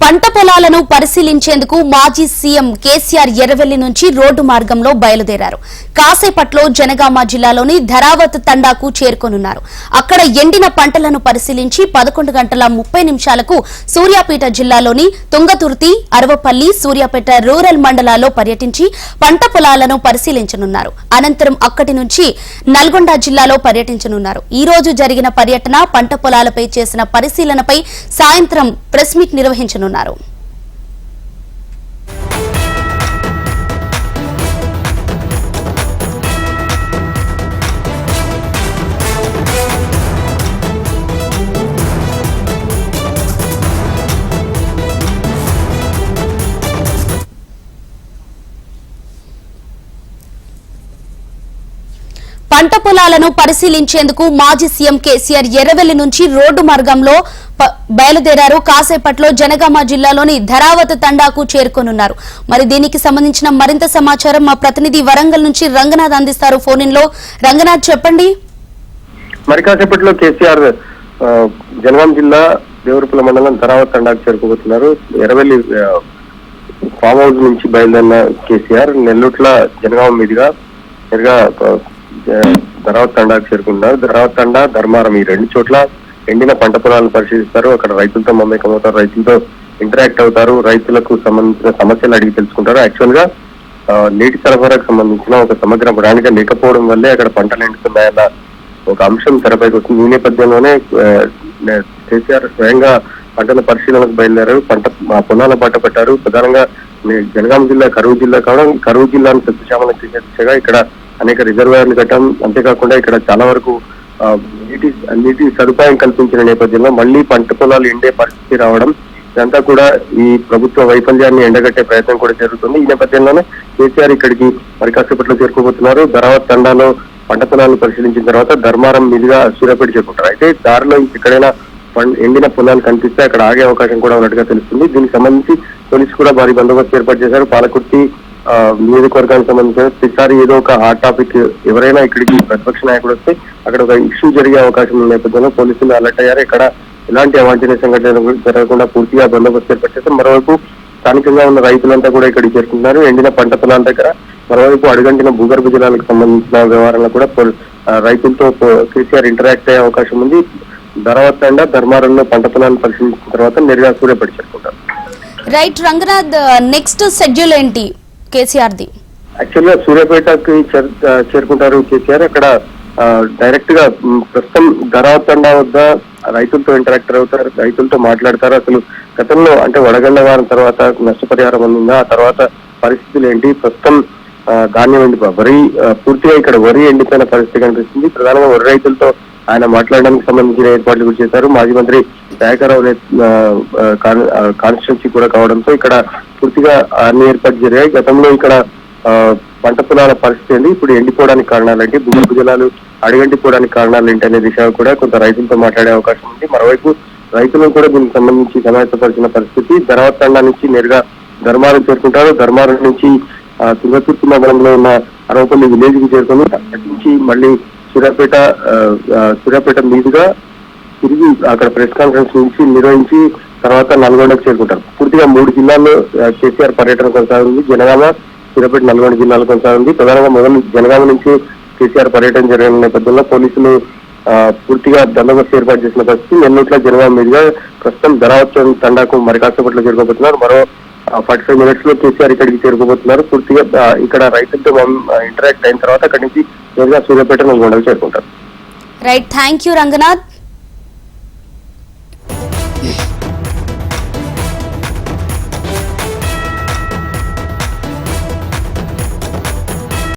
పంట పొలాలను పరిశీలించేందుకు మాజీ సీఎం కేసీఆర్ ఎర్రవెల్లి నుంచి రోడ్డు మార్గంలో బయలుదేరారు. కాసేపట్లో జనగామ జిల్లాలోని ధరావత్ తండాకు చేరుకోనున్నారు. అక్కడ ఎండిన పంటలను పరిశీలించి 11:30 సూర్యాపేట జిల్లాలోని తుంగతుర్తి, అరవపల్లి, సూర్యాపేట రూరల్ మండలాల్లో పర్యటించి పంట పొలాలను పరిశీలించనున్నారు. అనంతరం అక్కడి నుంచి నల్గొండ జిల్లాలో పర్యటించనున్నారు. ఈ రోజు జరిగిన పర్యటన పంట పొలాలపై చేసిన పరిశీలనపై సాయంత్రం ప్రెస్ మీట్ నిర్వహించనున్నారు. పంట పొలాలను పరిశీలించేందుకు మాజీ సీఎం కేసీఆర్ ఎర్రవెల్లి నుంచి రోడ్డు మార్గంలో బయలుదేరారు. కాసేపట్లో జనగామ జిల్లాలోని ధరావత్ తండాకు చేరుకోనున్నారు. మరి దీనికి సంబంధించిన మరింత సమాచారం మా ప్రతినిధి వరంగల్ నుంచి రంగనాథ్ అందిస్తారు ఫోన్ ఇన్ లో. రంగనాథ్, చెప్పండి. మరి కాసేపట్లో కేసీఆర్ జనగామ జిల్లా దేవరపల్లి మండలం ధరావత్ తండాకు చేరుకోబోతున్నారు. ఎర్రవెల్లి ఫామ్ హౌస్ నుంచి బయలుదేరిన కేసీఆర్ నెల్లూట్ల జనగామ మీదుగా నేరుగా ధరావత్ తండాకు చేరుకుంటున్నారు. ధరావత్ తండా, ధర్మారం ఈ రెండు చోట్ల ఎండిన పంట పొలాలను పరిశీలిస్తారు. అక్కడ రైతులతో మమేకమవుతారు, రైతులతో ఇంటరాక్ట్ అవుతారు, రైతులకు సంబంధించిన సమస్యలు అడిగి తెలుసుకుంటారు. యాక్చువల్ గా నీటి సరఫరాకు సంబంధించిన ఒక సమగ్ర ప్రణాళిక లేకపోవడం వల్లే అక్కడ పంటలు ఎండుతున్నాయన్న ఒక అంశం తెరపైకి వస్తుంది. ఈ నేపథ్యంలోనే కేసీఆర్ స్వయంగా పంటల పరిశీలనకు బయలుదేరారు. పొలాల బాట పట్టారు. ప్రధానంగా జనగామ జిల్లా కరువు జిల్లా కావడం, కరువు జిల్లాను సస్యశ్యామలం చేసే దిశగా ఇక్కడ అనేక రిజర్వాయర్లు కట్టడం, అంతేకాకుండా ఇక్కడ చాలా వరకు నీటి సదుపాయం కల్పించిన నేపథ్యంలో మళ్లీ పంట పొలాలు ఎండే పరిస్థితి రావడం, ఇదంతా కూడా ఈ ప్రభుత్వ వైఫల్యాన్ని ఎండగట్టే ప్రయత్నం కూడా జరుగుతుంది. ఈ నేపథ్యంలోనే కేసీఆర్ ఇక్కడికి మరి కాసేపట్లో చేరుకోబోతున్నారు. ధరావత్ తండాలో పంట పొలాలను పరిశీలించిన తర్వాత ధర్మారం మీదుగా సూర్యాపేట చేరుకుంటారు. అయితే దారిలో ఎక్కడైనా ఎండిన పొలాలు కనిపిస్తే అక్కడ ఆగే అవకాశం కూడా ఉన్నట్టుగా తెలుస్తుంది. దీనికి సంబంధించి పోలీసు కూడా భారీ బందోబస్తు ఏర్పాటు చేశారు. పాలకుర్తి నియోజకవర్గానికి సంబంధించిన ప్రతిసారి ఏదో ఒక హాట్ టాపిక్ ఎవరైనా ఇక్కడికి ప్రతిపక్ష నాయకుడు వస్తే అక్కడ ఒక ఇష్యూ జరిగే అవకాశం ఉన్న నేపథ్యంలో పోలీసులు అలర్ట్ అయ్యారు. ఇక్కడ ఎలాంటి అవాంఛనీయ సంఘటనలు జరగకుండా పూర్తిగా బందోబస్తు ఏర్పాటు చేశారు. మరోవైపు స్థానికంగా ఉన్న రైతులంతా కూడా ఇక్కడికి చేరుకుంటున్నారు. ఎండిన పంట పొలాల దగ్గర మరోవైపు అడుగంటిన భూగర్భ జలాలకు సంబంధించిన వ్యవహారంలో కూడా రైతులతో కేసీఆర్ ఇంటరాక్ట్ అయ్యే అవకాశం ఉంది. ధరావత్ తండా, ధర్మారంలో పంట పొలాలను పరిశీలించిన తర్వాత నేరుగా సూర్యాపేట చేరుకుంటారు. రైట్ రంగనాథ్, నెక్స్ట్ షెడ్యూల్ ఏంటి కేసీఆర్ ది? యాక్చువల్ గా సూర్యాపేటకి చేరుకుంటారు కేసీఆర్. అక్కడ డైరెక్ట్ గా ప్రస్తుతం ధరావత్ తండా వద్ద రైతులతో ఇంటరాక్ట్ అవుతారు, రైతులతో మాట్లాడతారు. అసలు గతంలో అంటే వడగళ్ల వారం తర్వాత నష్టపరిహారం అందిందా, ఆ తర్వాత పరిస్థితులు ఏంటి, ప్రస్తుతం ధాన్యం వరి పూర్తిగా ఇక్కడ వరి ఎండిపోయిన పరిస్థితి కనిపిస్తుంది. ప్రధానంగా వరి రైతులతో ఆయన మాట్లాడడానికి సంబంధించిన ఏర్పాట్లు కూడా చేశారు. మాజీ మంత్రి దయాకర్రావు కాన్స్టిట్యున్సీ కూడా కావడంతో ఇక్కడ పూర్తిగా అన్ని ఏర్పాటు జరిగాయి. గతంలో ఇక్కడ పంట పొలాల పరిస్థితి ఏంటి, ఇప్పుడు ఎండిపోవడానికి కారణాలు ఏంటి, భూగర్భ జలాలు అడిగంటిపోవడానికి కారణాలు ఏంటి అనే దిశగా కూడా కొంత రైతులతో మాట్లాడే అవకాశం ఉంది. మరోవైపు రైతులను కూడా దీనికి సంబంధించి సమావేశపరిచిన పరిస్థితి. ధరావత్ తండా నుంచి నేరుగా ధర్మారం చేరుకుంటారు. ధర్మారం నుంచి తుంగతుర్తి మండలంలో ఉన్న అరవపల్లి విలేజ్ కి చేరుకుని అక్కడి నుంచి మళ్ళీ సూర్యాపేట మీదుగా తిరిగి అక్కడ ప్రెస్ కాన్ఫరెన్స్ నుంచి నిర్వహించి తర్వాత నల్గొండకు చేరుకుంటారు. పూర్తిగా 3 జిల్లాల్లో కేసీఆర్ పర్యటన కొనసాగుంది. జనగామ, సూర్యాపేట, నల్గొండ జిల్లాలో కొనసాగుంది. ప్రధానంగా మొదలు జనగామ నుంచి కేసీఆర్ పర్యటన జరిగిన నేపథ్యంలో పోలీసులు పూర్తిగా బందోబస్తు ఏర్పాటు చేసిన పరిస్థితి. నెల్లూట్ల జనగామ మీదుగా ప్రస్తుతం ధరావత్ తండాకు మరి కాసేపట్లో చేరుకోబోతున్నారు. మరో 45 minutes లో కేసీఆర్ ఇక్కడికి చేరుకోబోతున్నారు. పూర్తిగా ఇక్కడ రైతులతో ఇంటరాక్ట్ అయిన తర్వాత అక్కడి నుంచి నేరుగా సూర్యాపేట, నల్గొండకు చేరుకుంటారు. Right, thank you Ranganath.